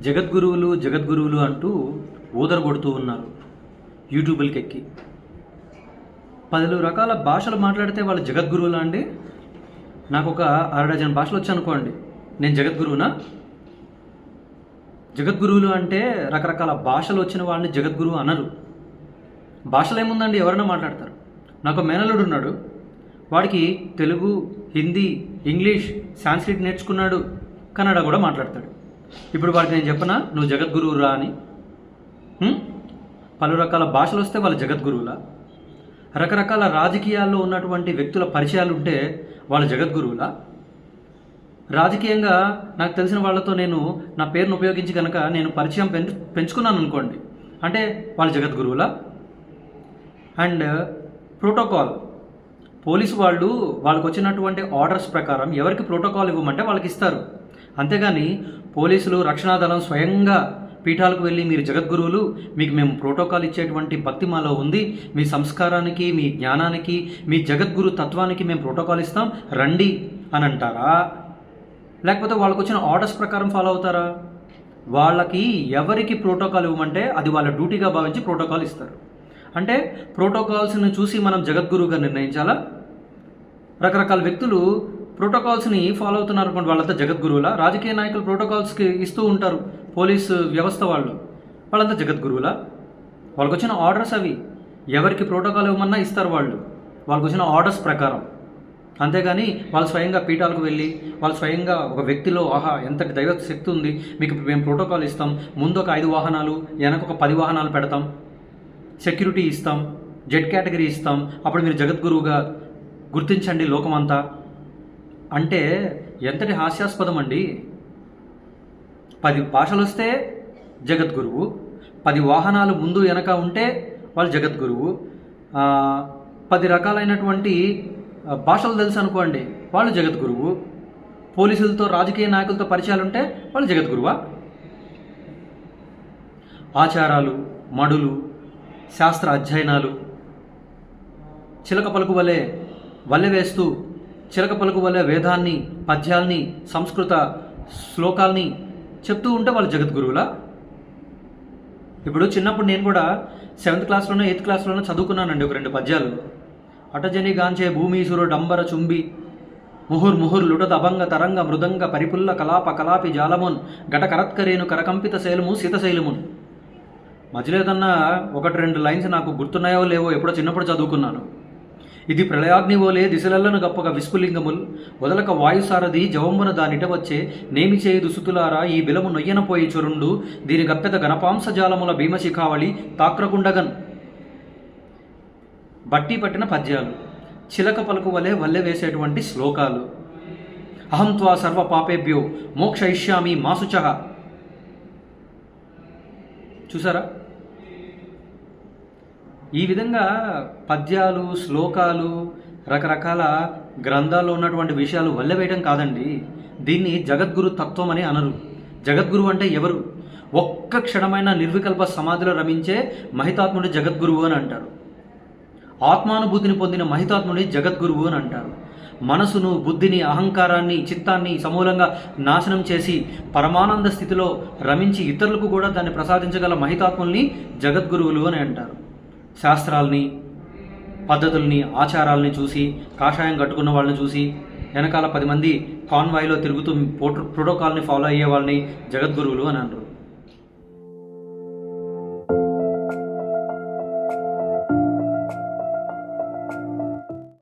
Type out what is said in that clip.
జగద్గురువులు అంటూ ఊదరగొడుతూ ఉన్నారు యూట్యూబ్లకి ఎక్కి. 10 రకాల భాషలు మాట్లాడితే వాళ్ళు జగద్గురువులా అండి? నాకు ఒక 6 డజన్ భాషలు వచ్చనుకోండి, నేను జగద్గురువునా? జగద్గురువులు అంటే రకరకాల భాషలు వచ్చిన వాళ్ళని జగద్గురువు అనరు. భాషలు ఏముందండి, ఎవరైనా మాట్లాడతారు. నాకు మేనల్లుడు ఉన్నాడు, వాడికి తెలుగు, హిందీ, ఇంగ్లీష్, సాంస్క్రిట్ నేర్చుకున్నాడు, కన్నడ కూడా మాట్లాడతాడు. ఇప్పుడు వాడికి నేను చెప్పనా నువ్వు జగద్గురువు రా అని? పలు రకాల భాషలు వస్తే వాళ్ళు జగద్గురువులా? రకరకాల రాజకీయాల్లో ఉన్నటువంటి వ్యక్తుల పరిచయాలు ఉంటే వాళ్ళు జగద్గురువులా? రాజకీయంగా నాకు తెలిసిన వాళ్ళతో నేను నా పేరును ఉపయోగించి కనుక నేను పరిచయం పెంచుకున్నాను అనుకోండి, అంటే వాళ్ళు జగద్గురువులా? అండ్ ప్రోటోకాల్, పోలీసు వాళ్ళకు వచ్చినటువంటి ఆర్డర్స్ ప్రకారం ఎవరికి ప్రోటోకాల్ ఇవ్వమంటే వాళ్ళకి ఇస్తారు. అంతేగాని పోలీసులు, రక్షణా దళం స్వయంగా పీఠాలకు వెళ్ళి మీరు జగద్గురువులు, మీకు మేము ప్రోటోకాల్ ఇచ్చేటువంటి భక్తి మాలో ఉంది, మీ సంస్కారానికి, మీ జ్ఞానానికి, మీ జగద్గురు తత్వానికి మేము ప్రోటోకాల్ ఇస్తాం రండి అని అంటారా? లేకపోతే వాళ్ళకు వచ్చిన ఆర్డర్స్ ప్రకారం ఫాలో అవుతారా? వాళ్ళకి ఎవరికి ప్రోటోకాల్ ఇవ్వమంటే అది వాళ్ళ డ్యూటీగా భావించి ప్రోటోకాల్ ఇస్తారు. అంటే ప్రోటోకాల్స్ని చూసి మనం జగద్గురువుగా నిర్ణయించాలా? రకరకాల వ్యక్తులు ప్రోటోకాల్స్ని ఫాలో అవుతున్నారు అనుకోండి, వాళ్ళంతా జగద్గురువులా? రాజకీయ నాయకులు ప్రోటోకాల్స్కి ఇస్తూ ఉంటారు, పోలీసు వ్యవస్థ వాళ్ళంతా జగద్గురువులా? వాళ్ళకు వచ్చిన ఆర్డర్స్ అవి, ఎవరికి ప్రోటోకాల్ ఇవ్వమన్నా ఇస్తారు వాళ్ళకు వచ్చిన ఆర్డర్స్ ప్రకారం. అంతేగాని వాళ్ళు స్వయంగా పీఠాలకు వెళ్ళి వాళ్ళు స్వయంగా ఒక వ్యక్తిలో ఎంతటి దైవ శక్తి ఉంది, మీకు మేము ప్రోటోకాల్ ఇస్తాం, ముందు ఒక 5 వాహనాలు, వెనక ఒక 10 వాహనాలు పెడతాం, సెక్యూరిటీ ఇస్తాం, జెడ్ కేటగిరీ ఇస్తాం, అప్పుడు మీరు జగద్గురువుగా గుర్తించండి లోకమంతా అంటే ఎంతటి హాస్యాస్పదం అండి. 10 భాషలు వస్తే జగద్గురువు, 10 వాహనాలు ముందు వెనక ఉంటే వాళ్ళు జగద్గురువు, 10 రకాలైనటువంటి భాషలు తెలుసు అనుకోండి వాళ్ళు జగద్గురువు, పోలీసులతో, రాజకీయ నాయకులతో పరిచయాలు ఉంటే వాళ్ళు జగద్గురువా? ఆచారాలు, మడులు, శాస్త్ర అధ్యయనాలు, చిలక పలుకు వలె వల్లె వేస్తూ చిలక పలుకు వలె వేదాన్ని, పద్యాల్ని, సంస్కృత శ్లోకాల్ని చెప్తూ ఉంటే వాళ్ళు జగద్గురువులా? ఇప్పుడు చిన్నప్పుడు నేను కూడా 7th క్లాస్లోనో 8th క్లాస్లోనో చదువుకున్నానండి ఒక 2 పద్యాలు. అటజని గాంచే భూమీసురు డంబర చుంబి ముహుర్ లుటత అభంగ తరంగ మృదంగ పరిపుల్ల కలాప కలాపి జాలమున్ ఘట కరత్కరేను కరకంపిత శైలము శీతశైలమున్. మధ్యలో ఏదన్నా 1-2 లైన్స్ నాకు గుర్తున్నాయో లేవో, ఎప్పుడో చిన్నప్పుడు చదువుకున్నాను. ఇది ప్రళయాగ్ని ఓలే దిశలల్లను గప్పగా విస్ఫులింగముల్ వదలక వాయుసారథి జవంబున దానిట వచ్చే నేమి చేయి దుసుతులారా ఈ బిలము నొయ్యనపోయి చొరుండు దీని గప్పెత గణపాంస జాలముల భీమశిఖావళి తాక్రకుండగన్. బట్టి పట్టిన పద్యాలు, చిలక పలుకు వలె వల్లె వేసేటువంటి శ్లోకాలు, అహం త్వా సర్వ పాపేభ్యో మోక్షయిష్యామి మాసుచః. చూసారా? ఈ విధంగా పద్యాలు, శ్లోకాలు, రకరకాల గ్రంథాల్లో ఉన్నటువంటి విషయాలు వల్లెవేయడం కాదండి. దీన్ని జగద్గురు తత్వం అని అనరు. జగద్గురు అంటే ఎవరు? ఒక్క క్షణమైన నిర్వికల్ప సమాధిలో రమించే మహితాత్ముడి జగద్గురువు అని అంటారు. ఆత్మానుభూతిని పొందిన మహితాత్ముడి జగద్గురువు అని అంటారు. మనసును, బుద్ధిని, అహంకారాన్ని, చిత్తాన్ని సమూలంగా నాశనం చేసి పరమానంద స్థితిలో రమించి ఇతరులకు కూడా దాన్ని ప్రసాదించగల మహితాత్ముల్ని జగద్గురువులు అని అంటారు. శాస్త్రాల్ని, పద్ధతుల్ని, ఆచారాలని చూసి, కాషాయం కట్టుకున్న వాళ్ళని చూసి, వెనకాల 10 మంది కాన్వాయ్లో తిరుగుతూ ప్రోటోకాల్ని ఫాలో అయ్యే వాళ్ళని జగద్గురువులు అని అంటారు.